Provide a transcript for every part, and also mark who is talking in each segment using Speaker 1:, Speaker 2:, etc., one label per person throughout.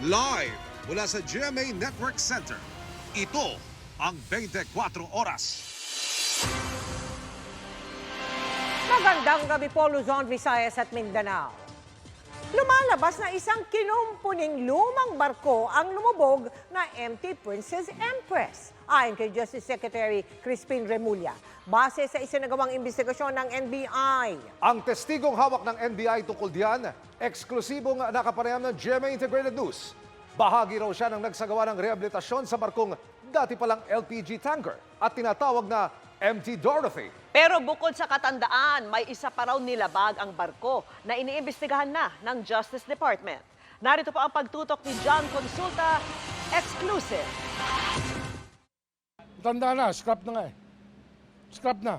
Speaker 1: Live mula sa GMA Network Center. Ito ang 24 Oras.
Speaker 2: Magandang gabi po, Luzon, Visayas at Mindanao. Lumalabas na isang kinumpuning lumang barko ang lumubog na MT Princess Empress. Ayon kay Justice Secretary Crispin Remulla, base sa isinagawang investigasyon ng NBI.
Speaker 3: Ang testigong hawak ng NBI tungkol diyan, eksklusibong nakapanayam ng GMA Integrated News. Bahagi raw siya ng nagsagawa ng rehabilitasyon sa barkong dati palang LPG tanker at tinatawag na MT Dorothy.
Speaker 4: Pero bukod sa katandaan, may isa pa raw nilabag ang barko na iniimbestigahan na ng Justice Department. Narito po ang pagtutok ni John Consulta, exclusive.
Speaker 5: Tanda na, scrap na nga eh. Scrap na.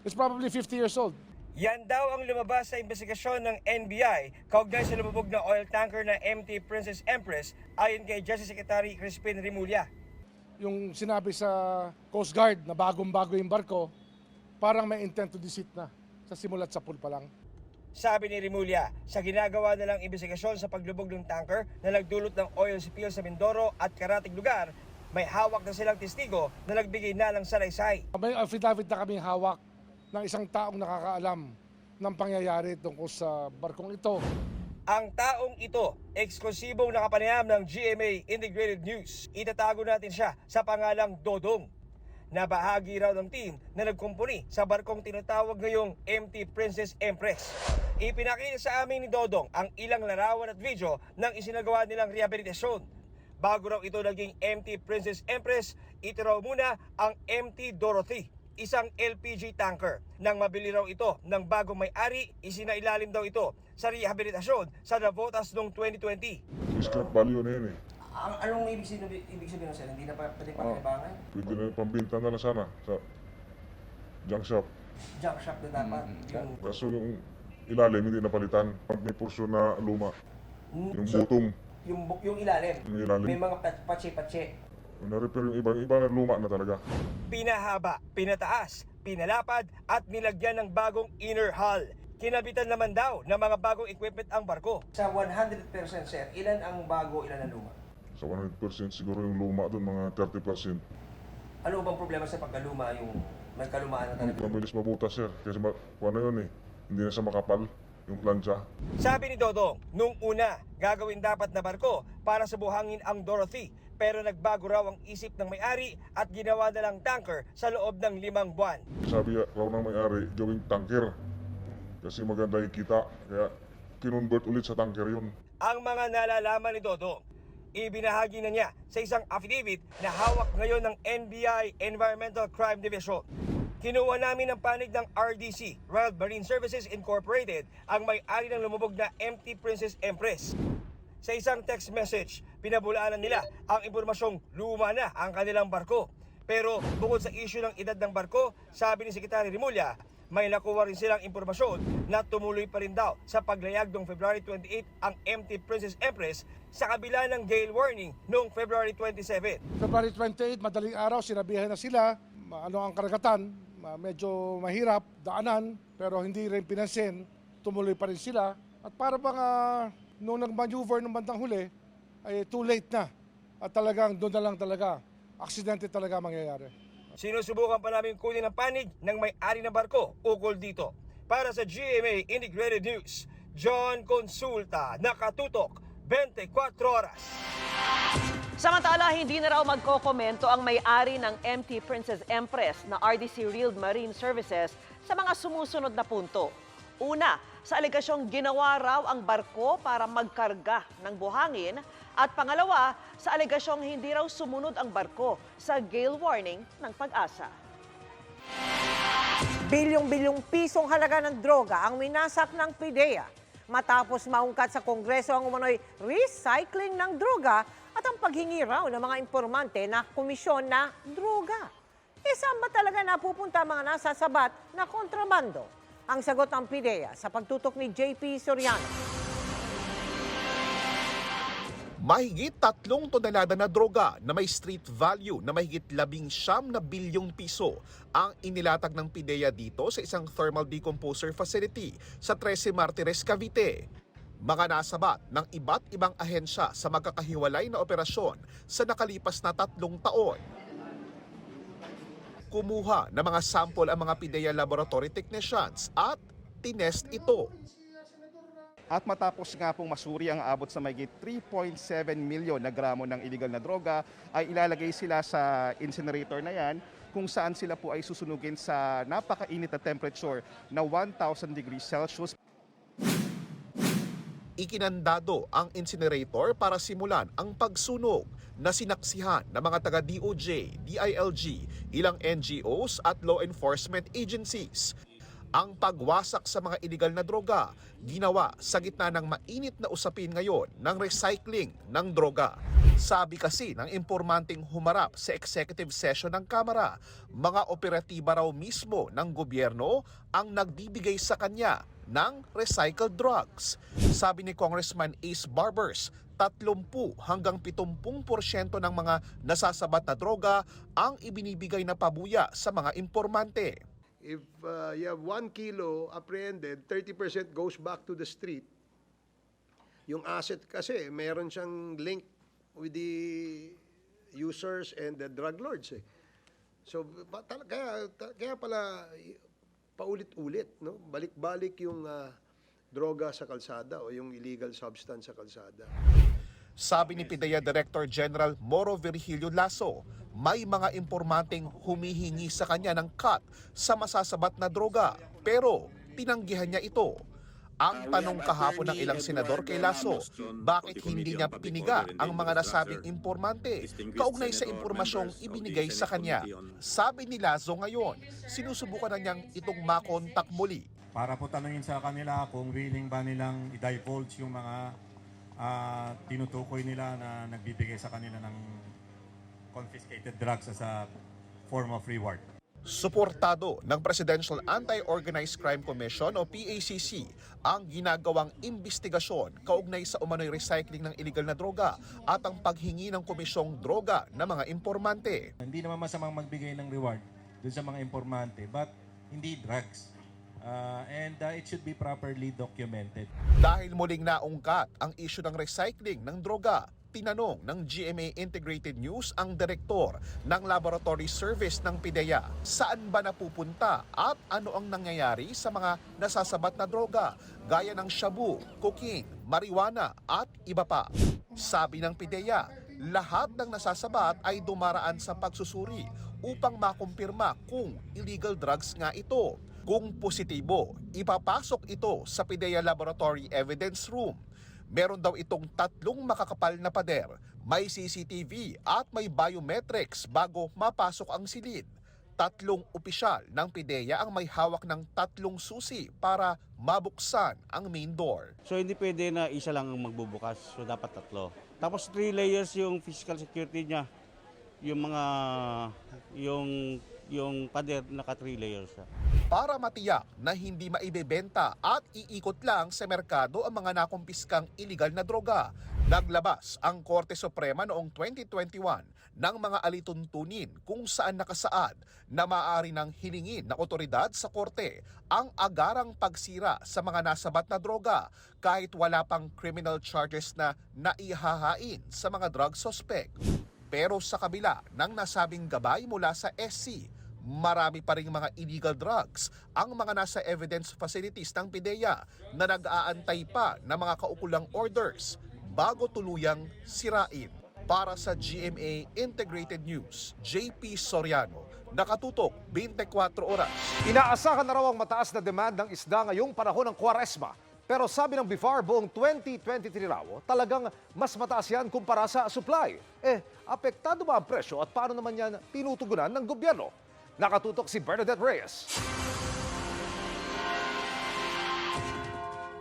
Speaker 5: It's probably 50 years old.
Speaker 6: Yan daw ang lumabas sa investigasyon ng NBI kaugnay sa lumubog na oil tanker na MT Princess Empress ayon kay Justice Secretary Crispin Remulla.
Speaker 5: Yung sinabi sa Coast Guard na bagong-bago yung barko, parang may intent to deceit na sa simulat sa pool pa lang.
Speaker 6: Sabi ni Remulla, sa ginagawa nilang investigasyon sa paglubog ng tanker na nagdulot ng oil spill sa Mindoro at karating lugar, may hawak na silang testigo na nagbigay na ng salaysay.
Speaker 5: May affidavit na kaming hawak ng isang taong nakakaalam ng pangyayari tungkol sa barkong ito.
Speaker 6: Ang taong ito, eksklusibong nakapanayam ng GMA Integrated News. Itatago natin siya sa pangalang Dodong, na bahagi raw ng team na nagkumpuni sa barkong tinatawag ngayong MT Princess Empress. Ipinakita sa amin ni Dodong ang ilang larawan at video ng isinagawa nilang rehabilitasyon. Bago raw ito naging MT Princess Empress, ito raw muna ang MT Dorothy, isang LPG tanker. Nang mabili raw ito ng bagong may-ari, isinailalim daw ito sa rehabilitasyon sa Navotas noong 2020.
Speaker 7: Scrap value na yun eh.
Speaker 6: Anong ibig sabihin sir? Hindi na pwede pakinabangan?
Speaker 7: Pwede na pambinta na lang sana sa junk shop.
Speaker 6: Junk shop na dapat.
Speaker 7: Kaso yung ilalim hindi napalitan. Pag may porso na luma. Yung butong.
Speaker 6: Yung ilalim.
Speaker 7: Yung ilalim.
Speaker 6: May mga patse-patse.
Speaker 7: Na-repair yung iba na luma na talaga.
Speaker 6: Pinahaba, pinataas, pinalapad at nilagyan ng bagong inner hull. Kinabitan naman daw ng mga bagong equipment ang barko. Sa 100% sir, ilan ang bago, ilan ang luma?
Speaker 7: Sa 100% siguro yung luma doon mga 30%.
Speaker 6: Ano bang problema sa pagkaluma, yung may kalumaan na talaga?
Speaker 7: Mabilis mabutas sir. Kasi ano yun eh. Hindi na siya makapal yung plancha.
Speaker 6: Sabi ni Dodong, nung una, gagawin dapat na barko para sa buhangin ang Dorothy. Pero nagbago raw ang isip ng may-ari at ginawa na lang tanker sa loob ng 5 buwan.
Speaker 7: Sabi raw ng may-ari, gawing tanker. Kasi maganda yung kita. Kaya kinonvert ulit sa tanker yun.
Speaker 6: Ang mga nalalaman ni Dodong, ibinahagi na niya sa isang affidavit na hawak ngayon ng NBI Environmental Crime Division. Kinuha namin ang panig ng RDC, Royal Marine Services Incorporated, ang may-ari ng lumubog na MT Princess Empress. Sa isang text message, pinabulaanan nila ang impormasyong luma na ang kanilang barko. Pero bukod sa issue ng edad ng barko, sabi ni Secretary Remulla, may nakuha rin silang impormasyon na tumuloy pa rin daw sa paglayag noong February 28 ang MT Princess Empress sa kabila ng gale warning noong February 27.
Speaker 5: February 28, madaling araw, sinabihan na sila, ano ang karagatan, medyo mahirap, daanan, pero hindi rin pinansin, tumuloy pa rin sila. At para bang nung nag-maneuver ng bandang huli, ay too late na. At talagang doon na lang talaga, aksidente talaga mangyayari.
Speaker 6: Sinusubukan pa namin kunin ang panig ng may-ari ng barko ukol dito. Para sa GMA Integrated News, John Consulta, nakatutok, 24 Oras.
Speaker 4: Samantala, hindi na raw magkokomento ang may-ari ng MT Princess Empress na RDC Real Marine Services sa mga sumusunod na punto. Una, sa alegasyong ginawa raw ang barko para magkarga ng buhangin. At pangalawa, sa alegasyong hindi raw sumunod ang barko sa gale warning ng Pag-asa.
Speaker 2: Bilyong-bilyong pisong halaga ng droga ang winasak ng PIDEA matapos maungkat sa Kongreso ang umano'y recycling ng droga at ang paghingi raw ng mga informante na komisyon na droga. Saan ba talaga napupunta ang mga nasasabat na kontrabando? Ang sagot ng PIDEA sa pagtutok ni JP Soriano.
Speaker 8: Mahigit 3 tonelada na droga na may street value na mahigit 19 na bilyong piso ang inilatag ng PIDEA dito sa isang thermal decomposer facility sa 13 Martires, Cavite. mga nasabat ng iba't ibang ahensya sa magkakahiwalay na operasyon sa nakalipas na 3 taon. Kumuha ng mga sample ang mga PIDEA laboratory technicians at tinest ito.
Speaker 9: At matapos nga pong masuri ang aabot sa mahigit 3.7 milyon na gramo ng illegal na droga, ay ilalagay sila sa incinerator na yan kung saan sila po ay susunugin sa napakainit na temperature na 1,000 degrees Celsius.
Speaker 8: Ikinandado ang incinerator para simulan ang pagsunog na sinaksihan ng mga taga-DOJ, DILG, ilang NGOs at law enforcement agencies. Ang pagwasak sa mga illegal na droga, ginawa sa gitna ng mainit na usapin ngayon ng recycling ng droga. Sabi kasi ng impormanting humarap sa executive session ng Kamara, mga operatiba raw mismo ng gobyerno ang nagbibigay sa kanya ng recycled drugs. Sabi ni Congressman Ace Barbers, 30 hanggang 70% ng mga nasasabat na droga ang ibinibigay na pabuya sa mga impormante.
Speaker 10: If you have 1 kilo apprehended, 30% goes back to the street. Yung asset kasi, meron siyang link with the users and the drug lords. So, kaya pala paulit-ulit, no? Balik-balik yung droga sa kalsada o yung illegal substance sa kalsada.
Speaker 8: Sabi ni PIDEA Director General Moro Virgilio Lasso, may mga impormanteng humihingi sa kanya ng cut sa masasabat na droga, pero tinanggihan niya ito. Ang tanong kahapon ng ilang senador kay Lasso, bakit hindi niya piniga ang mga nasabing impormante kaugnay sa impormasyong ibinigay sa kanya? Sabi ni Lasso ngayon, sinusubukan na niyang itong makontak muli.
Speaker 11: Para po tanungin sa kanila kung willing ba nilang i-divulge yung mga tinutukoy nila na nagbibigay sa kanila ng confiscated drugs as a form of reward.
Speaker 8: Suportado ng Presidential Anti-Organized Crime Commission o PACC ang ginagawang imbestigasyon kaugnay sa umano'y recycling ng illegal na droga at ang paghingi ng komisyong droga ng mga impormante.
Speaker 11: Hindi naman masamang magbigay ng reward dun sa mga impormante, but hindi drugs. And it should be properly documented.
Speaker 8: Dahil muling naungkat ang issue ng recycling ng droga, tinanong ng GMA Integrated News ang direktor ng laboratory service ng PIDEA, saan ba napupunta at ano ang nangyayari sa mga nasasabat na droga gaya ng shabu, cocaine, marijuana at iba pa. Sabi ng PIDEA, lahat ng nasasabat ay dumaraan sa pagsusuri upang makumpirma kung illegal drugs nga ito. Kung positibo, ipapasok ito sa PIDEA Laboratory Evidence Room. Meron daw itong 3 makakapal na pader, may CCTV at may biometrics bago mapasok ang silid. 3 opisyal ng PIDEA ang may hawak ng 3 susi para mabuksan ang main door.
Speaker 12: So hindi pwede na isa lang ang magbubukas, so dapat 3. Tapos 3 layers yung physical security niya. Yung mga yung pader naka 3 layers siya.
Speaker 8: Para matiyak na hindi maibebenta at iikot lang sa merkado ang mga nakumpiskang iligal na droga, naglabas ang Korte Suprema noong 2021 ng mga alituntunin kung saan nakasaad na maaari nang hilingin na otoridad sa korte ang agarang pagsira sa mga nasabat na droga kahit wala pang criminal charges na naihahain sa mga drug suspect. Pero sa kabila ng nasabing gabay mula sa SC, marami pa ring mga illegal drugs ang mga nasa evidence facilities ng PIDEA na nag-aantay pa ng mga kaukulang orders bago tuluyang sirain. Para sa GMA Integrated News, JP Soriano, nakatutok 24 oras.
Speaker 3: Inaasahan na raw ang mataas na demand ng isda ngayong panahon ng Kwaresma. Pero sabi ng BIFAR, buong 2023 raw, talagang mas mataas yan kumpara sa supply. Apektado ba ang presyo at paano naman yan tinutugunan ng gobyerno? Nakatutok si Bernadette Reyes.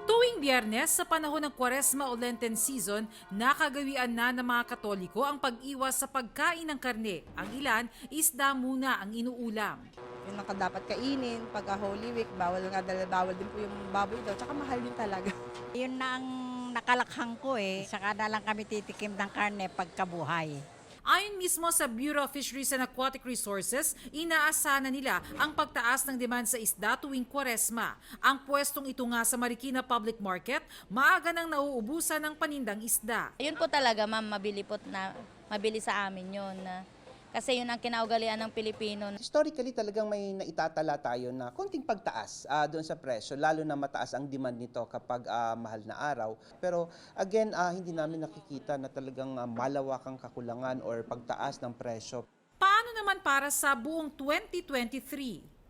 Speaker 13: Tuwing Biyernes sa panahon ng Kwaresma o Lenten season, nakagawian na ng mga Katoliko ang pag-iwas sa pagkain ng karne. Ang ilan, isda muna ang inuulam.
Speaker 14: Yung dapat kainin, pagka Holy Week, bawal din po yung baboy daw, tsaka mahal din talaga.
Speaker 15: Yun na ang nakalakhang ko Saka na lang kami titikim ng karne pagkabuhay.
Speaker 13: Ayon mismo sa Bureau of Fisheries and Aquatic Resources, inaasahan nila ang pagtaas ng demand sa isda tuwing Kwaresma. Ang pwestong ito nga sa Marikina Public Market, maaga nang nauubusan ng panindang isda.
Speaker 14: Yun po talaga, ma'am, mabili sa amin yun. Kasi yun ang kinaugalian ng Pilipino.
Speaker 15: Historically talagang may naitatala tayo na konting pagtaas doon sa presyo, lalo na mataas ang demand nito kapag mahal na araw. Pero again, hindi namin nakikita na talagang malawakang kakulangan or pagtaas ng presyo.
Speaker 13: Paano naman para sa buong 2023?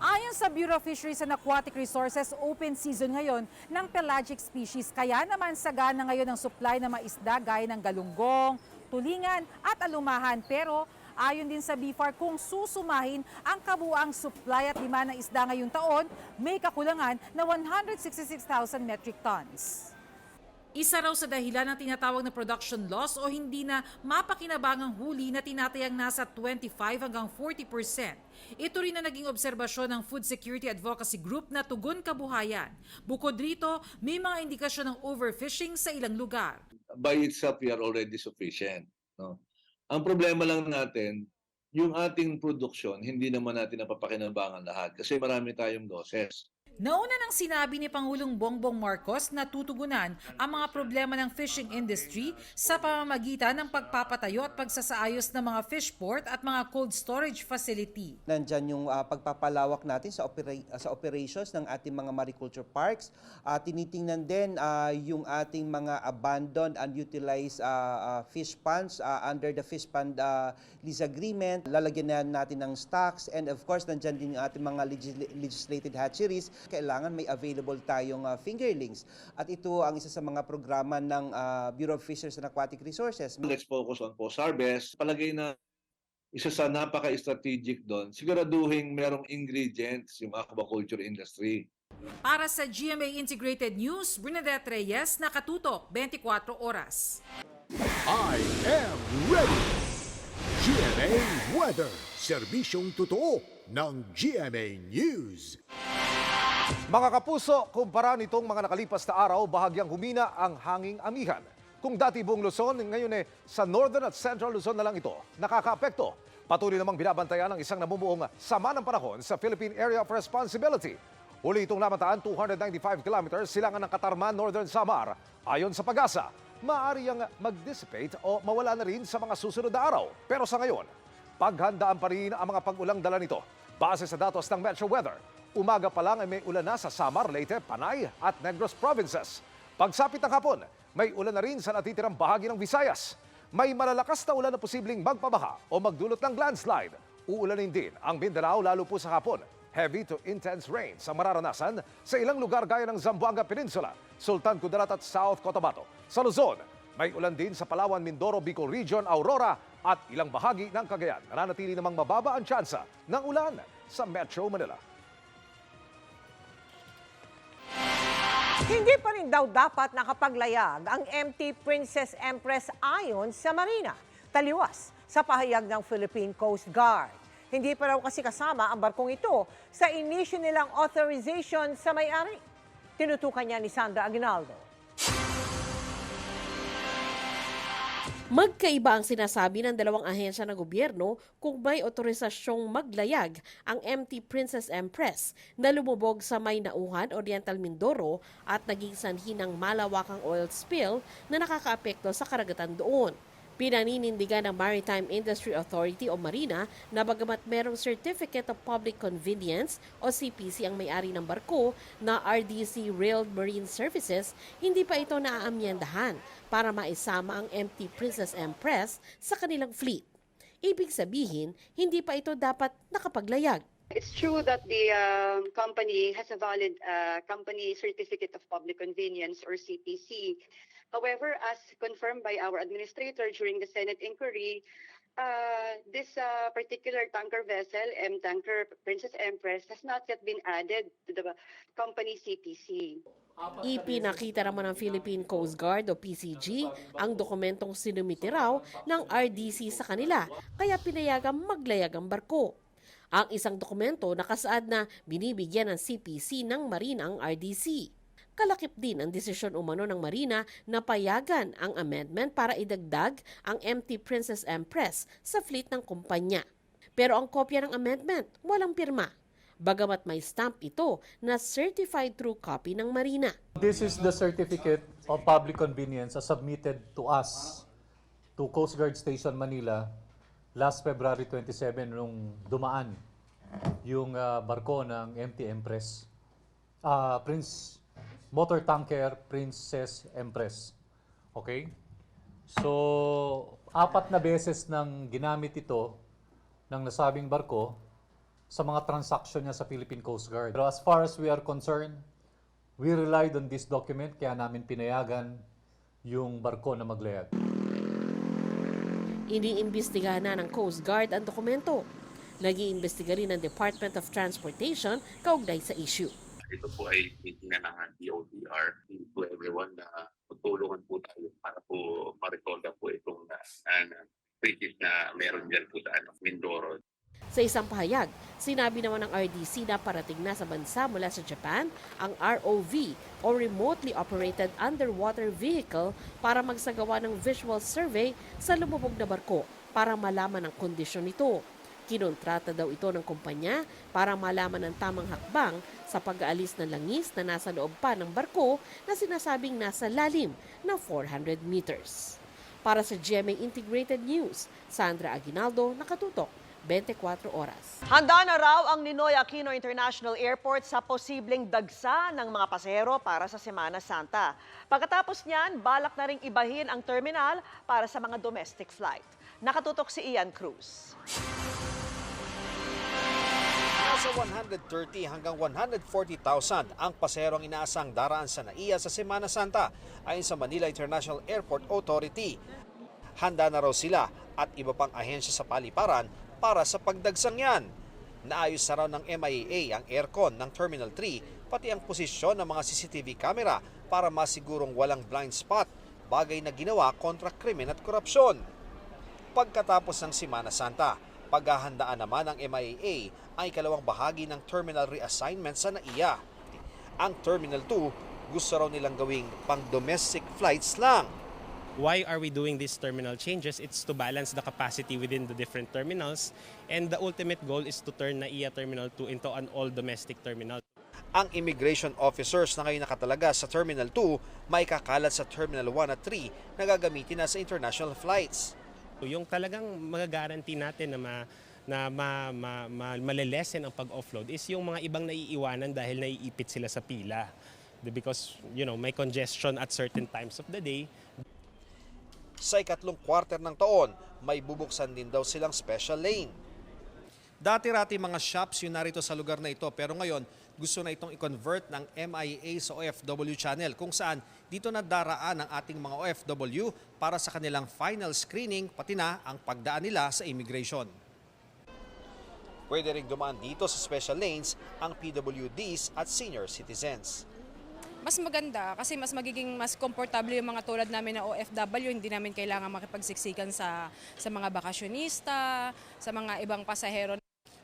Speaker 13: Ayon sa Bureau of Fisheries and Aquatic Resources, open season ngayon ng pelagic species. Kaya naman sagana ngayon ang supply ng mga isda gaya ng galunggong, tulingan at alumahan. Pero ayon din sa BFAR, kung susumahin ang kabuuang supply at demand ng isda ngayong taon, may kakulangan na 166,000 metric tons. Isa raw sa dahilan ng tinatawag na production loss o hindi na mapakinabangang huli na tinatayang nasa 25 hanggang 40%. Ito rin na naging obserbasyon ng Food Security Advocacy Group na Tugon Kabuhayan. Bukod rito, may mga indikasyon ng overfishing sa ilang lugar.
Speaker 16: By itself, we are already sufficient. No? Ang problema lang natin, yung ating produksyon, hindi naman natin napapakinabangan lahat kasi marami tayong losses.
Speaker 13: Nauna nang sinabi ni Pangulong Bongbong Marcos na tutugunan ang mga problema ng fishing industry sa pamamagitan ng pagpapatayo at pagsasaayos ng mga fish port at mga cold storage facility.
Speaker 15: Nandyan yung pagpapalawak natin sa operations ng ating mga mariculture parks. Tinitingnan din yung ating mga abandoned, unutilized fish ponds under the fish pond lease agreement. Lalagyan natin ng stocks and of course nandyan din yung ating mga legislated hatcheries. Kailangan may available tayong fingerlings. At ito ang isa sa mga programa ng Bureau of Fisheries and Aquatic Resources.
Speaker 16: Let's focus on post-harvest. Palagay na isa sa napaka-strategic doon, siguraduhin merong ingredients yung aquaculture industry.
Speaker 13: Para sa GMA Integrated News, Bernadette Reyes, nakatutok 24 oras.
Speaker 17: I am ready! GMA Weather, serbisyong totoo ng GMA News.
Speaker 3: Mga kapuso, kumpara nitong mga nakalipas na araw, bahagyang humina ang hanging amihan. Kung dati buong Luzon, ngayon sa Northern at Central Luzon na lang ito nakakaapekto. Patuloy namang binabantayan ng isang namumuong sama ng panahon sa Philippine Area of Responsibility. Uli itong namataan 295 kilometers silangan ng Katarman, Northern Samar. Ayon sa Pag-asa, maaari ang mag-dissipate o mawala na rin sa mga susunod na araw. Pero sa ngayon, paghandaan pa rin ang mga pag-ulang dala nito. Base sa datos ng Metro Weather, umaga pa lang ay may ulan na sa Samar, Leyte, Panay at Negros provinces. Pagsapit ng hapon, may ulan na rin sa natitirang bahagi ng Visayas. May malalakas na ulan na posibleng magpabaha o magdulot ng landslide. Uulanin din ang Mindanao lalo po sa hapon. Heavy to intense rain sa mararanasan sa ilang lugar gaya ng Zamboanga Peninsula, Sultan Kudarat at South Cotabato. Sa Luzon, may ulan din sa Palawan, Mindoro, Bicol Region, Aurora at ilang bahagi ng Cagayan. Nananatili namang mababa ang tsansa ng ulan sa Metro Manila.
Speaker 2: Hindi pa rin daw dapat nakapaglayag ang MT Princess Empress ayon sa Marina. Taliwas sa pahayag ng Philippine Coast Guard. Hindi pa raw kasi kasama ang barkong ito sa inisyu nilang authorization sa may-ari. Tinutukan niya ni Sandra Aguinaldo.
Speaker 18: Magkaiba ang sinasabi ng dalawang ahensya ng gobyerno kung may otorisasyong maglayag ang MT Princess Empress na lumubog sa may Nauhan, Oriental Mindoro at naging sanhi ng malawakang oil spill na nakakaapekto sa karagatan doon. Pinaninindigan ng Maritime Industry Authority o Marina na bagamat merong Certificate of Public Convenience o CPC ang may-ari ng barko na RDC Railed Marine Services, hindi pa ito naaamyendahan para maisama ang MT Princess Empress sa kanilang fleet. Ibig sabihin, hindi pa ito dapat nakapaglayag.
Speaker 19: It's true that the company has a valid company certificate of public convenience or CPC. However, as confirmed by our administrator during the Senate inquiry, this particular tanker vessel, M-Tanker Princess Empress, has not yet been added to the company CPC.
Speaker 18: Ipinakita naman ng Philippine Coast Guard o PCG ang dokumentong sinumiti raw ng RDC sa kanila, kaya pinayagang maglayag ang barko. Ang isang dokumento nakasaad na binibigyan ng CPC ng Marina ang RDC. Kalakip din ang desisyon umano ng Marina na payagan ang amendment para idagdag ang MT Princess Empress sa fleet ng kumpanya. Pero ang kopya ng amendment walang pirma. Bagamat may stamp ito na certified true copy ng Marina.
Speaker 20: This is the certificate of public convenience as submitted to us, to Coast Guard Station Manila, last February 27 nung dumaan yung barko ng MT Empress. Motor tanker Princess Empress. Okay? So, 4 na beses nang ginamit ito ng nasabing barko sa mga transaksyon niya sa Philippine Coast Guard. Pero as far as we are concerned, we relied on this document kaya namin pinayagan yung barko na maglayag.
Speaker 18: Iniimbestigahan na ng Coast Guard ang dokumento. Nag-iimbestiga rin ng Department of Transportation kaugnay sa issue.
Speaker 21: Ito po ay titingnan ng DOTR to everyone na tutulungan po tayo para po ma-resolve po itong crisis na meron dyan po sa Mindoro.
Speaker 18: Sa isang pahayag, sinabi naman ng RDC na parating na sa bansa mula sa Japan ang ROV o Remotely Operated Underwater Vehicle para magsagawa ng visual survey sa lumubog na barko para malaman ang kondisyon nito. Kinontrata daw ito ng kumpanya para malaman ang tamang hakbang sa pag-aalis ng langis na nasa loob pa ng barko na sinasabing nasa lalim na 400 meters. Para sa GMA Integrated News, Sandra Aguinaldo, nakatutok 24 oras.
Speaker 4: Handa na raw ang Ninoy Aquino International Airport sa posibleng dagsa ng mga pasahero para sa Semana Santa. Pagkatapos niyan, balak na ring ibahin ang terminal para sa mga domestic flight. Nakatutok si Ian Cruz.
Speaker 22: Nasa 130 hanggang 140,000 ang paserong inaasang daraan sa NAIA sa Semana Santa ayon sa Manila International Airport Authority. Handa na raw sila at iba pang ahensya sa paliparan para sa pagdagsang yan. Naayos na raw ng MIAA ang aircon ng Terminal 3 pati ang posisyon ng mga CCTV camera para masigurong walang blind spot, bagay na ginawa kontra krimen at korupsyon. Pagkatapos ng Semana Santa, paghahandaan naman ng MIAA ay ikalawang bahagi ng terminal reassignment sa NAIA. Ang Terminal 2 gusto raw nilang gawing pang-domestic flights lang.
Speaker 23: Why are we doing these terminal changes? It's to balance the capacity within the different terminals, and the ultimate goal is to turn NAIA Terminal 2 into an all-domestic terminal.
Speaker 22: Ang immigration officers na ngayon nakatalaga sa Terminal 2 may kakalat sa Terminal 1 at 3 na gagamitin na sa international flights.
Speaker 23: Yung talagang magagaranti natin na malilesen ang pag-offload is yung mga ibang naiiwanan dahil naiipit sila sa pila. Because may congestion at certain times of the day.
Speaker 22: Sa ikatlong quarter ng taon, may bubuksan din daw silang special lane. Dati-rati mga shops yung narito sa lugar na ito pero ngayon gusto na itong i-convert ng MIAA sa OFW channel kung saan dito na daraan ang ating mga OFW para sa kanilang final screening pati na ang pagdaan nila sa immigration. Pwede ring dumaan dito sa special lanes ang PWDs at senior citizens.
Speaker 24: Mas maganda kasi mas komportable yung mga tulad namin na OFW, hindi namin kailangan makipagsiksikan sa mga bakasyonista, sa mga ibang pasahero.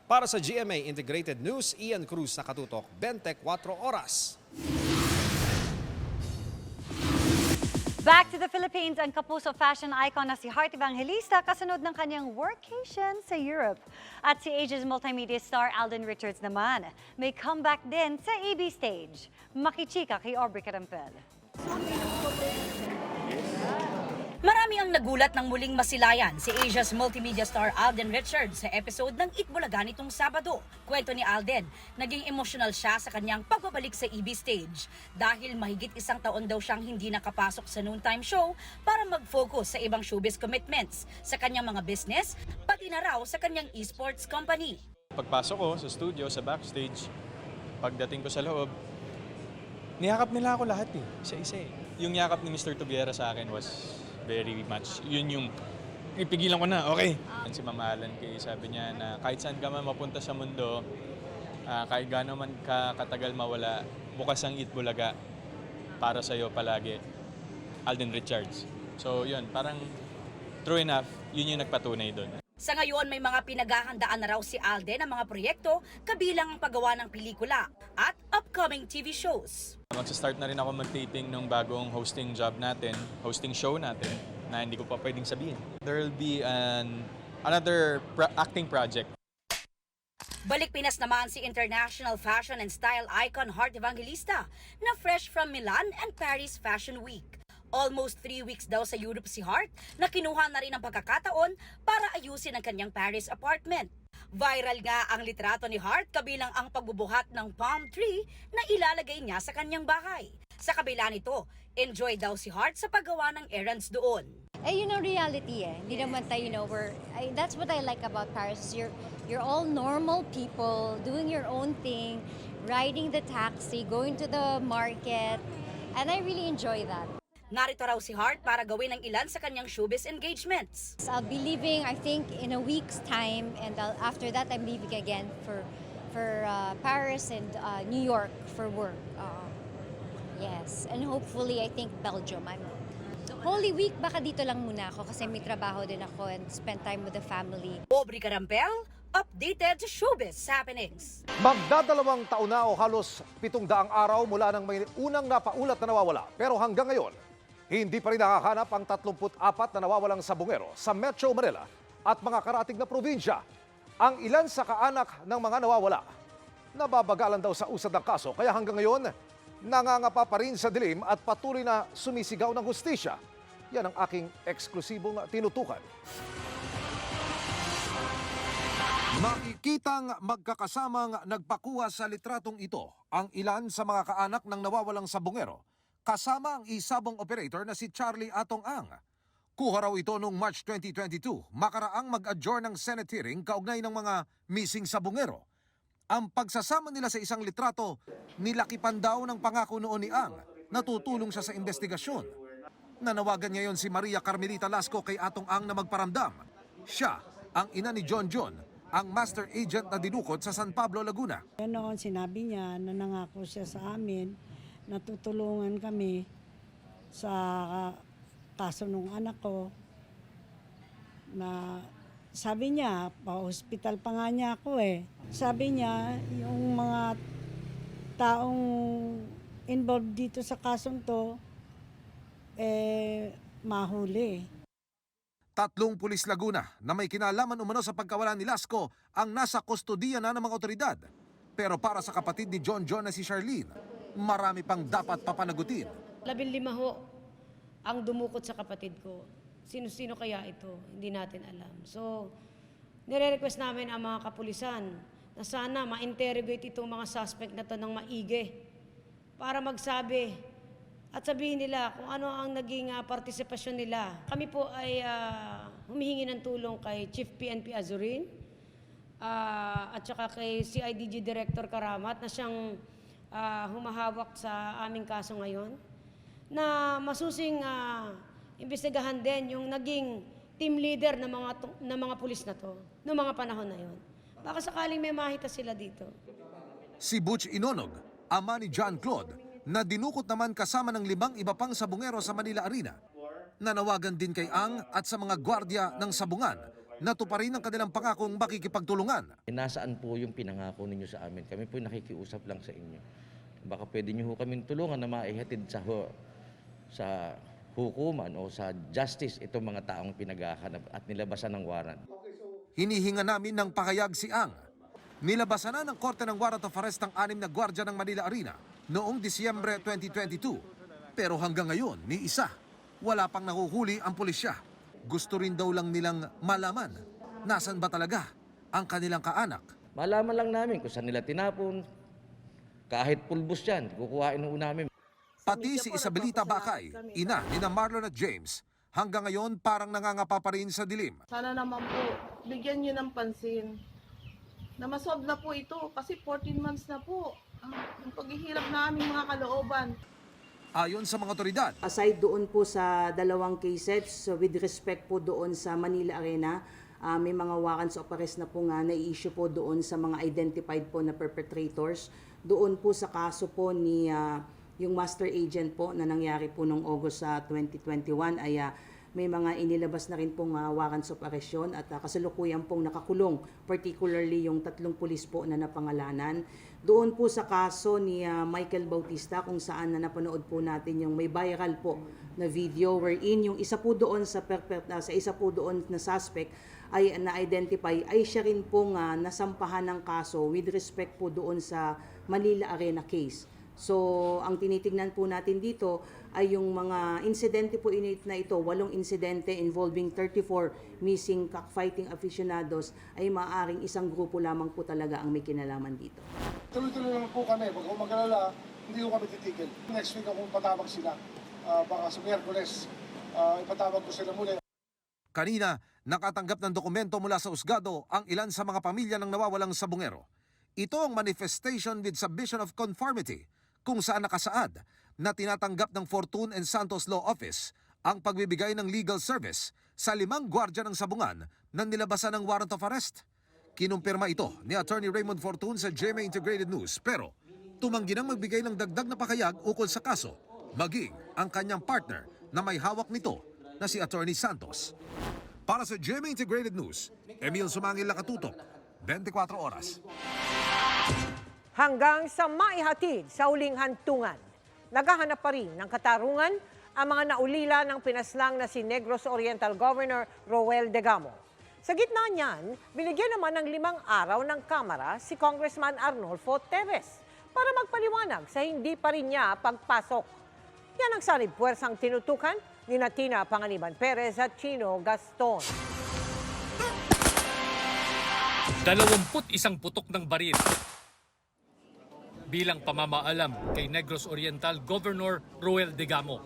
Speaker 22: Para sa GMA Integrated News, Ian Cruz, nakatutok 24 oras.
Speaker 25: Back to the Philippines, ang kapuso fashion icon na si Heart Evangelista kasunod ng kanyang workation sa Europe. At si Asia's multimedia star Alden Richards naman may comeback din sa EB stage. Makichika kay Aubrey Carampel.
Speaker 26: Marami ang nagulat nang muling masilayan si Asia's multimedia star Alden Richards sa episode ng Itbulaga nitong Sabado. Kwento ni Alden, naging emotional siya sa kanyang pagbabalik sa EB stage dahil mahigit 1 taon daw siyang hindi nakapasok sa noontime show para mag-focus sa ibang showbiz commitments sa kanyang mga business, pati na raw sa kanyang esports company.
Speaker 27: Pagpasok ko sa studio, sa backstage, pagdating ko sa loob, niyakap nila ako lahat isa-isa. Yung yakap ni Mr. Tobiera sa akin was very much, yun yung ipigilan ko na, okay. Si Mama Alan kay sabi niya na kahit saan ka man mapunta sa mundo, kahit gaano man katagal mawala, bukas ang Itbulaga para sa'yo palagi, Alden Richards. So yun, parang true enough, yun yung nagpatunay doon.
Speaker 26: Sa ngayon, may mga pinaghahandaan na raw si Alden ng mga proyekto kabilang ang paggawa ng pelikula at upcoming TV shows.
Speaker 27: Magsa-start na rin ako mag-taping ng bagong hosting job natin, hosting show natin, na hindi ko pa pwedeng sabihin. There will be another acting project.
Speaker 26: Balik Pinas naman si international fashion and style icon Heart Evangelista na fresh from Milan and Paris Fashion Week. Almost 3 weeks daw sa Europe si Heart na kinuha na rin ang pagkakataon para ayusin ang kanyang Paris apartment. Viral nga ang litrato ni Heart kabilang ang pagbubuhat ng palm tree na ilalagay niya sa kanyang bahay. Sa kabila nito, enjoy daw si Heart sa paggawa ng errands doon.
Speaker 1: Yun ang reality eh. Hindi naman tayo, that's what I like about Paris. You're all normal people doing your own thing, riding the taxi, going to the market, and I really enjoy that.
Speaker 26: Narito raw si Heart para gawin ang ilan sa kanyang showbiz engagements.
Speaker 1: I'll be leaving, I think, in a week's time, and after that, I'm leaving again for Paris and New York for work. Yes, and hopefully, I think Belgium. Holy Week, baka dito lang muna ako kasi may trabaho din ako and spend time with the family.
Speaker 26: Aubrey Carampel, updated showbiz happenings.
Speaker 3: Magdadalawang taon na o halos 700 araw mula nang may unang napaulat na nawawala. Pero hanggang ngayon, hindi pa rin nakahanap ang 34 na nawawalang sabungero sa Metro Manila at mga karatig na probinsya. Ang ilan sa kaanak ng mga nawawala, nababagalan daw sa usad ng kaso. Kaya hanggang ngayon, nangangapa pa rin sa dilim at patuloy na sumisigaw ng hustisya. Yan ang aking eksklusibong tinutukan. Makikitang magkakasamang nagpakuha sa litratong ito ang ilan sa mga kaanak ng nawawalang sabungero, kasama ang isabong operator na si Charlie Atong Ang. Kuha raw ito noong March 2022, makaraang mag-adjourn ng Senate hearing kaugnay ng mga missing sabungero. Ang pagsasama nila sa isang litrato, nilakipan daw ng pangako noon ni Ang na tutulong siya sa investigasyon. Nanawagan ngayon si Maria Carmelita Lasco kay Atong Ang na magparamdam. Siya ang ina ni John John, ang master agent na dinukot sa San Pablo, Laguna.
Speaker 5: Noon sinabi niya na nangako siya sa amin na tutulungan kami sa kaso ng anak ko na sabi niya, pa-hospital pa nga niya ako eh. Sabi niya, yung mga taong involved dito sa kasong to, mahuli.
Speaker 3: 3 pulis Laguna na may kinalaman umano sa pagkawala ni Lasco ang nasa kustodiya na ng mga otoridad. Pero para sa kapatid ni John John na si Charlene, marami pang dapat papanagutin.
Speaker 6: 15 ho ang dumukot sa kapatid ko. Sino-sino kaya ito? Hindi natin alam. So, nire-request namin ang mga kapulisan na sana ma-interrogate itong mga suspect na to ng maigi para magsabi at sabihin nila kung ano ang naging partisipasyon nila. Kami po ay humihingi ng tulong kay Chief PNP Azurin at saka kay CIDG Director Karamat na siyang humahawak sa aming kaso ngayon na masusing imbestigahan din yung naging team leader ng mga pulis na to noong mga panahon na yon. Baka sakaling may mahita sila dito.
Speaker 3: Si Butch Inonog, ama ni John Claude, na dinukot naman kasama ng 5 iba pang sabungero sa Manila Arena. Nanawagan din kay Ang at sa mga gwardya ng sabungan na tuparin ang kanilang pangakong makikipagtulungan.
Speaker 7: Nasaan po yung pinangako ninyo sa amin? Kami po nakikiusap lang sa inyo. Baka pwede nyo kaming tulungan na maihatid sa hukuman o sa justice itong mga taong pinaghahanap at nilabasan ng warrant.
Speaker 3: Hinihinga namin ng pahayag si Ang. Nilabasan na ng korte ng warrant of arrest ang 6 na gwardya ng Manila Arena noong Disyembre 2022. Pero hanggang ngayon, ni isa, wala pang nahuhuli ang pulisya. Gusto rin daw lang nilang malaman, nasan ba talaga ang kanilang kaanak?
Speaker 7: Malaman lang namin kung saan nila tinapon. Kahit pulbos yan, kukuhain ho namin.
Speaker 3: Pati si Isabelita Bakay, ina ni Marlon at James, hanggang ngayon parang nangangapa pa rin sa dilim.
Speaker 9: Sana naman po, bigyan niyo ng pansin na masolve na po ito kasi 14 months na po ang paghihirap na aming mga kalooban.
Speaker 3: Ayon sa mga otoridad,
Speaker 10: aside doon po sa 2 cases, so with respect po doon sa Manila Arena, may mga warrants of arrest na po nga na-issue po doon sa mga identified po na perpetrators. Doon po sa kaso po ni yung master agent po na nangyari po noong August 2021 ay may mga inilabas na rin pong warrants of arrest at kasalukuyan pong nakakulong, particularly yung 3 pulis po na napangalanan. Doon po sa kaso ni Michael Bautista, kung saan na napanood po natin yung may viral po na video wherein yung isa po doon sa isa po doon na suspect ay na-identify ay siya rin pong nasampahan ng kaso with respect po doon sa Manila Arena case. So, ang tinitingnan po natin dito ay yung mga insidente po na ito, 8 insidente involving 34 missing cockfighting aficionados ay maaaring isang grupo lamang po talaga ang may kinalaman dito.
Speaker 8: Tuloy-tuloy lang po kami. Pag mag-alala, hindi ko kami titigil. Next week ako patawag sila. Baka sa Miyerkules, ipatawag ko sila muli.
Speaker 3: Kanina, nakatanggap ng dokumento mula sa husgado ang ilan sa mga pamilya ng nawawalang sabungero. Ito ang manifestation with submission of conformity, kung saan nakasaad na tinatanggap ng Fortune and Santos Law Office ang pagbibigay ng legal service sa 5 gwardiya ng sabungan na nilabasan ng warrant of arrest. Kinumpirma ito ni Attorney Raymond Fortune sa GMA Integrated News, pero tumanggi nang magbigay ng dagdag na pakayag ukol sa kaso, maging ang kanyang partner na may hawak nito na si Attorney Santos. Para sa GMA Integrated News, Emil Sumangil, Nakatutok, 24 Oras.
Speaker 2: Hanggang sa maihatid sa uling hantungan, naghahanap pa rin ng katarungan ang mga naulila ng pinaslang na si Negros Oriental Governor Roel Degamo. Sa gitna niyan, binigyan naman ng 5 araw ng Kamara si Congressman Arnolfo Teves para magpaliwanag sa hindi pa rin niya pagpasok. Yan ang sanib puwersang tinutukan ni Tina Panganiban-Perez at Chino Gaston.
Speaker 11: 21 putok ng baril bilang pamamaalam kay Negros Oriental Governor Roel Degamo.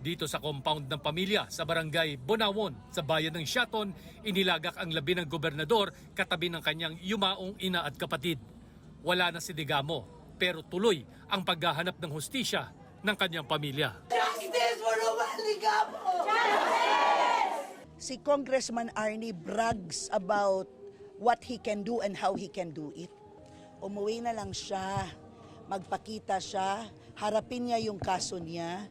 Speaker 11: Dito sa compound ng pamilya sa barangay Bonawon sa bayan ng Siaton, inilagak ang labi ng gobernador katabi ng kanyang yumaong ina at kapatid. Wala na si Degamo, pero tuloy ang paghahanap ng hustisya ng kanyang pamilya.
Speaker 12: Justice for Roel Degamo! Si Congressman Arnie brags about what he can do and how he can do it. Umuwi na lang siya, magpakita siya, harapin niya yung kaso niya.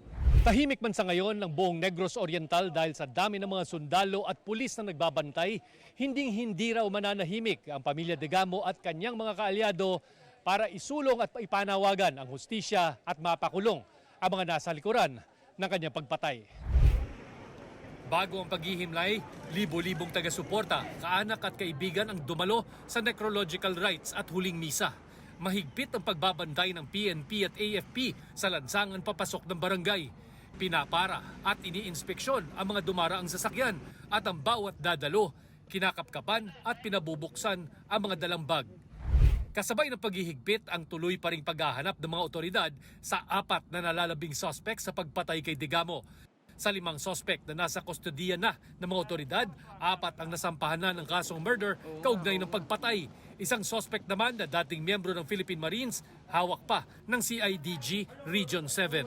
Speaker 11: Tahimik man sa ngayon ng buong Negros Oriental dahil sa dami ng mga sundalo at pulis na nagbabantay, hindi raw mananahimik ang pamilya Degamo at kanyang mga kaalyado para isulong at ipanawagan ang hustisya at mapakulong ang mga nasa likuran ng kanyang pagpatay. Bago ang paghihimlay, libo-libong taga-suporta, kaanak at kaibigan ang dumalo sa necrological rites at huling misa. Mahigpit ang pagbabantay ng PNP at AFP sa lansangan papasok ng barangay. Pinapara at iniinspeksyon ang mga dumaraang sasakyan at ang bawat dadalo, kinakapkapan at pinabubuksan ang mga dalang bag. Kasabay ng paghihigpit ang tuloy pa ring paghahanap ng mga otoridad sa 4 na nalalabing suspect sa pagpatay kay Degamo. Sa 5 suspect na nasa kustodiya na ng mga otoridad, 4 ang nasampahan na ng kasong murder kaugnay ng pagpatay. Isang suspect naman na dating miyembro ng Philippine Marines, hawak pa ng CIDG Region 7.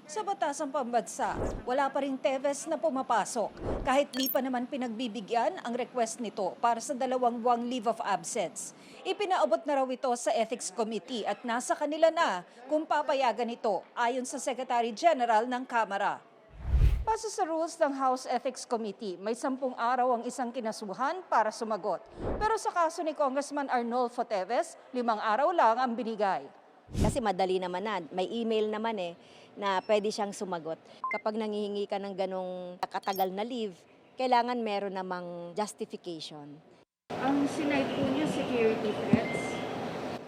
Speaker 13: Sa batasang pambansa, wala pa ring Teves na pumapasok kahit di pa naman pinagbibigyan ang request nito para sa 2 buwang leave of absence. Ipinaabot na raw ito sa Ethics Committee at nasa kanila na kung papayagan ito ayon sa Secretary General ng Kamara. Base sa rules ng House Ethics Committee, may 10 araw ang isang kinasuhan para sumagot. Pero sa kaso ni Congressman Arnolfo Teves, 5 araw lang ang binigay.
Speaker 14: Kasi madali naman na, may email naman na pwede siyang sumagot. Kapag nangihingi ka ng ganong katagal na leave, kailangan meron namang justification.
Speaker 13: Ang sinight po niya, security threats?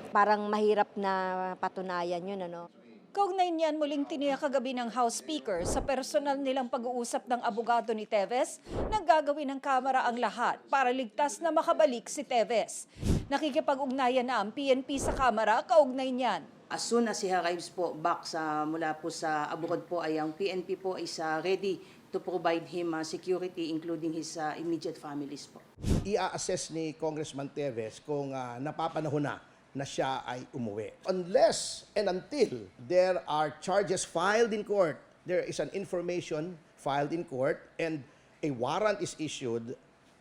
Speaker 14: Parang mahirap na patunayan yun, ano?
Speaker 13: Kaugnay niyan, muling tiniyak kagabi ng House Speaker sa personal nilang pag-uusap ng abogado ni Teves na gagawin ng Kamara ang lahat para ligtas na makabalik si Teves. Nakikipag-ugnayan na ang PNP sa Kamara kaugnay niyan.
Speaker 10: As soon as he arrives po back mula po sa abroad po ay ang PNP po is ready to provide him security including his immediate families po.
Speaker 15: I-assess ni Congressman Teves kung napapanahon na siya ay umuwi. Unless and until there are charges filed in court, there is an information filed in court and a warrant is issued,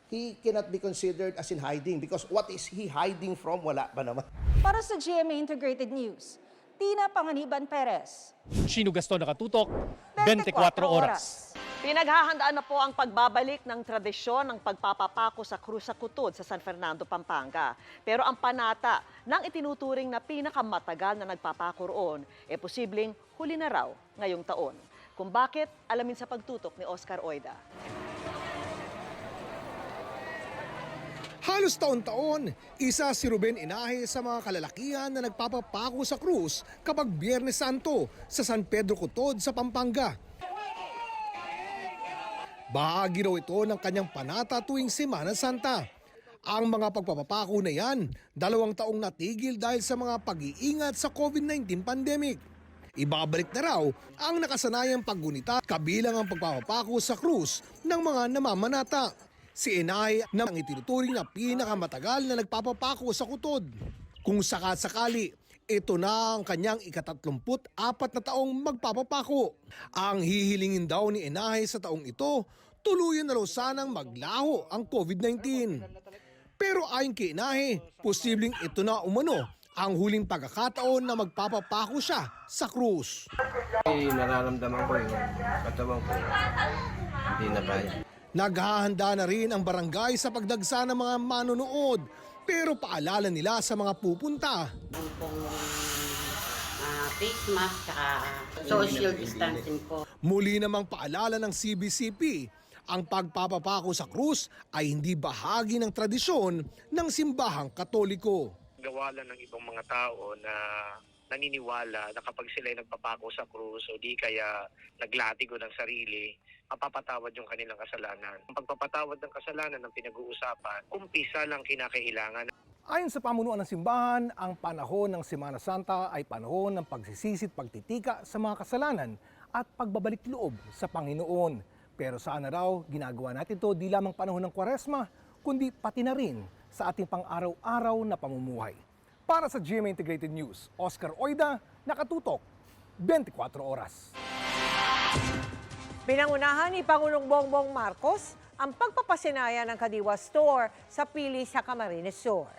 Speaker 15: he cannot be considered as in hiding because what is he hiding from? Wala pa naman.
Speaker 13: Para sa GMA Integrated News, Tina Panganiban-Perez.
Speaker 11: Chino Gaston, Nakatutok, 24 Oras.
Speaker 2: Pinaghahandaan na po ang pagbabalik ng tradisyon ng pagpapapako sa krus sa Kutod sa San Fernando, Pampanga. Pero ang panata ng itinuturing na pinakamatagal na nagpapako roon, posibleng huli na raw ngayong taon. Kung bakit, alamin sa pagtutok ni Oscar Oida.
Speaker 4: Halos taon-taon, isa si Ruben Inahe sa mga kalalakihan na nagpapapako sa krus kapag Biyernes Santo sa San Pedro Kutod sa Pampanga. Bahagi raw ito ng kanyang panata tuwing Semana Santa. Ang mga pagpapapako na yan, 2 taong natigil dahil sa mga pag-iingat sa COVID-19 pandemic. Ibabalik na raw ang nakasanayang paggunita kabilang ang pagpapapako sa krus ng mga namamanata. Si Inay na ang itinuturing na pinakamatagal na nagpapapako sa Kutod. Kung sakasakali, ito na ang kanyang ika-34 na taong magpapapako. Ang hihilingin daw ni Inay sa taong ito, tuluyan na raw sanang maglaho ang COVID-19. Pero ayon kay Inay, posibleng ito na umano ang huling pagkakataon na magpapapako siya sa krus.
Speaker 16: Nararamdaman ko yung katawan ko, hindi na kaya.
Speaker 4: Naghahanda na rin ang barangay sa pagdagsa ng mga manonood, pero paalala nila sa mga pupunta.
Speaker 17: Face mask at social distancing po.
Speaker 4: Muli namang paalala ng CBCP, ang pagpapapako sa krus ay hindi bahagi ng tradisyon ng simbahang Katoliko.
Speaker 18: Gawa lang ng ibang mga tao na naniniwala na kapag sila ay nagpapako sa krus o di kaya naglatigo ng sarili, mapapatawad yung kanilang kasalanan. Ang pagpapatawad ng kasalanan ng pinag-uusapan, kumpisa lang kinakailangan.
Speaker 4: Ayon sa pamunuan ng simbahan, ang panahon ng Semana Santa ay panahon ng pagsisisit, pagtitika sa mga kasalanan at pagbabalik loob sa Panginoon. Pero sana raw ginagawa natin ito di lamang panahon ng Kwaresma, kundi pati na rin sa ating pang-araw-araw na pamumuhay. Para sa GMA Integrated News, Oscar Oida, nakatutok, 24 oras.
Speaker 2: Pinangunahan ni Pangulong Bongbong Marcos ang pagpapasinaya ng Kadiwa Store sa Pili sa Camarines Sur.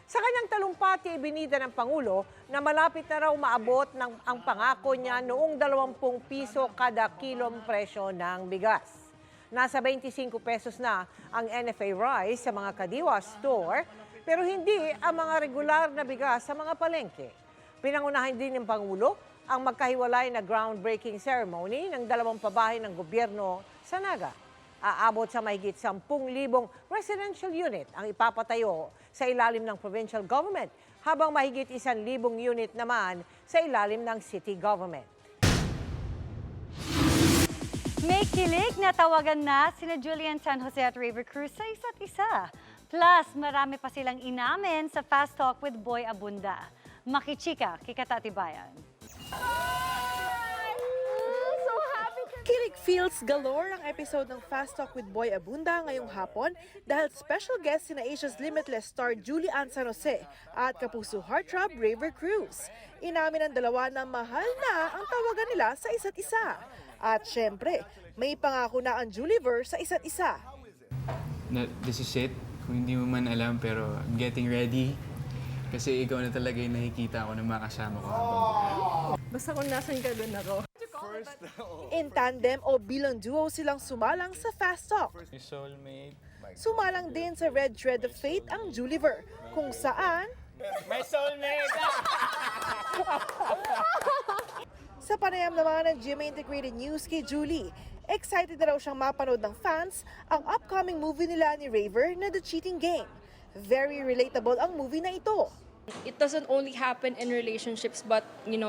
Speaker 2: Sa kanyang talumpati, ibinida ng Pangulo na malapit na raw maabot ang pangako niya noong 20 piso kada kilong presyo ng bigas. Nasa 25 pesos na ang NFA rice sa mga Kadiwa Store, pero hindi ang mga regular na bigas sa mga palengke. Pinangunahan din ng Pangulo ang magkahiwalay na groundbreaking ceremony ng 2 pabahay ng gobyerno sa Naga. Aabot sa mahigit 10,000 residential unit ang ipapatayo sa ilalim ng provincial government, habang mahigit 1,000 unit naman sa ilalim ng city government.
Speaker 25: May kilig na tawagan na sina Julian San Jose at Raver Cruz sa isa't isa. Plus, marami pa silang inamin sa Fast Talk with Boy Abunda. Makichika, kikatatibayan.
Speaker 19: Kilig feels galore ang episode ng Fast Talk with Boy Abunda ngayong hapon dahil special guest sina Asia's Limitless star Julian San Jose at Kapuso Heartthrob Raver Cruz. Inamin ng dalawa na mahal na ang tawagan nila sa isa't isa. At syempre, may pangako na ang Juliver sa isa't isa.
Speaker 20: This is it. Kung hindi mo man alam, pero I'm getting ready. Kasi ikaw na talaga yung nakikita ko na makasama ko.
Speaker 19: Basta kung nasan ka doon ako. In tandem o bilang duo silang sumalang sa Fast Talk.
Speaker 20: My soulmate.
Speaker 19: Sumalang din sa Red Thread of Fate ang Juliver, kung saan
Speaker 20: My soulmate!
Speaker 19: sa panayam naman ng GMA Integrated News kay Julie, excited na raw siyang mapanood ng fans ang upcoming movie nila ni Raver na The Cheating Game. Very relatable ang movie na ito.
Speaker 21: It doesn't only happen in relationships but, in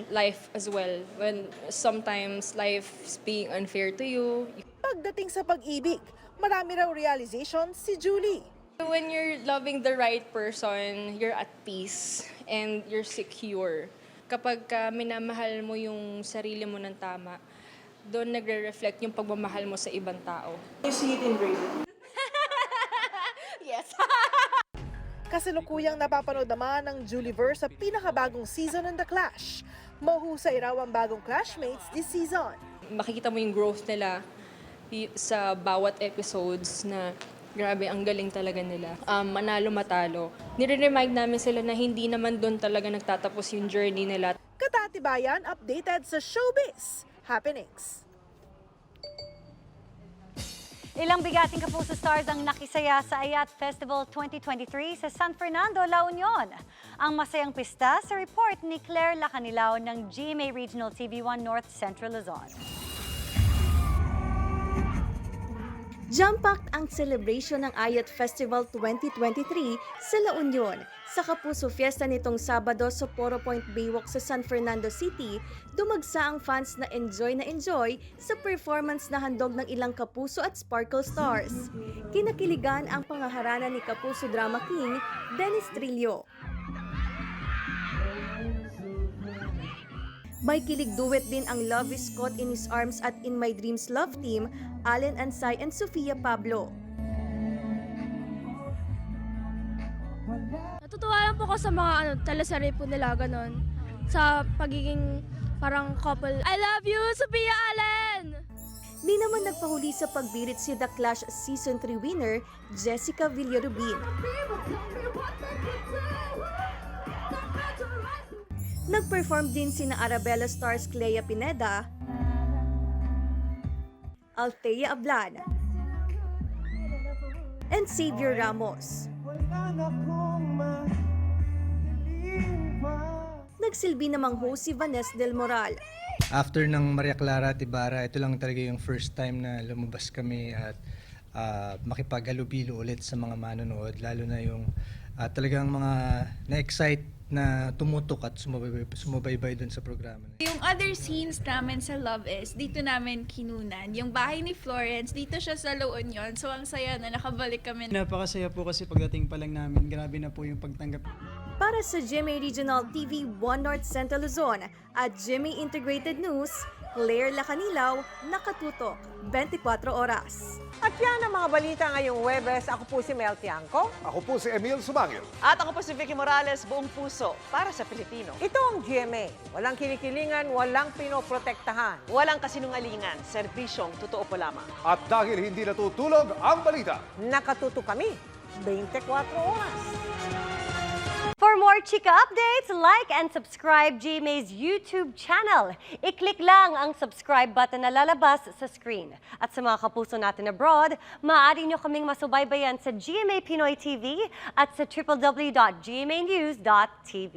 Speaker 21: life as well. When sometimes life's being unfair to you.
Speaker 19: Pagdating sa pag-ibig, marami raw realization si Julie.
Speaker 21: When you're loving the right person, you're at peace and you're secure. Kapag minamahal mo yung sarili mo ng tama, doon nagre-reflect yung pagmamahal mo sa ibang tao.
Speaker 19: You see it in Raver?
Speaker 21: Yes.
Speaker 19: Kasalukuyang napapanood naman ng Juliverse sa pinakabagong season ng The Clash. Mahusay raw ang bagong clashmates this season.
Speaker 21: Makikita mo yung growth nila sa bawat episodes na grabe, ang galing talaga nila. Manalo matalo. Nire-remind namin sila na hindi naman doon talaga nagtatapos yung journey nila.
Speaker 19: Katatibayan updated sa showbiz happenings.
Speaker 25: Ilang bigating Kapuso stars ang nakisaya sa Ayat Festival 2023 sa San Fernando, La Union. Ang masayang pista sa report ni Claire Lacanilao ng GMA Regional TV1 North Central Luzon.
Speaker 1: Jam-packed ang celebration ng Ayat Festival 2023 sa La Union. Sa Kapuso Fiesta nitong Sabado sa Poro Point Baywalk sa San Fernando City, dumagsa ang fans na enjoy sa performance na handog ng ilang Kapuso at Sparkle stars. Kinakiligan ang pangaharana ni Kapuso Drama King, Dennis Trillo. May kilig duet din ang Love is Caught in His Arms at In My Dreams Love Team, Allen Ansay and Sofia Pablo.
Speaker 5: Natutuwa lang po ko sa mga teleserye po nila ganon. Sa pagiging parang couple. I love you, Sophia Allen!
Speaker 1: Di naman nagpahuli sa pagbirit si The Clash Season 3 winner, Jessica Villarubin. Nag-perform din sina Arabella stars Clea Pineda, Althea Ablan, and Xavier Ramos. Nagsilbi namang host si Vanessa Del Moral.
Speaker 22: After ng Maria Clara at Ibarra, ito lang talaga yung first time na lumabas kami at makipag-alubilo ulit sa mga manonood, lalo na yung talagang mga na-excite na tumutok at sumubaybay dun sa programa.
Speaker 23: Yung other scenes namin sa Love Is, dito namin kinunan. Yung bahay ni Florence, dito siya sa La Union. So ang saya na nakabalik kami.
Speaker 20: Napakasaya po kasi pagdating pa lang namin, grabe na po yung pagtanggap.
Speaker 1: Para sa GMA Regional TV 1 North Central Luzon at GMA Integrated News, Claire Lacanilao, nakatutok 24 oras.
Speaker 2: At yan ang mga balita ngayong Huwebes. Ako po si Mel Tiangco.
Speaker 3: Ako po si Emil Sumangil.
Speaker 24: At ako po si Vicky Morales, buong puso para sa Pilipino.
Speaker 2: Ito ang GMA. Walang kinikilingan, walang pinoprotektahan.
Speaker 24: Walang kasinungalingan, serbisyong totoo po lamang.
Speaker 3: At dahil hindi natutulog ang balita,
Speaker 2: nakatutok kami 24 oras.
Speaker 25: For more chika updates, like and subscribe GMA's YouTube channel. I-click lang ang subscribe button na lalabas sa screen. At sa mga kapuso natin abroad, maaari nyo kaming masubaybayan sa GMA Pinoy TV at sa www.gmanews.tv.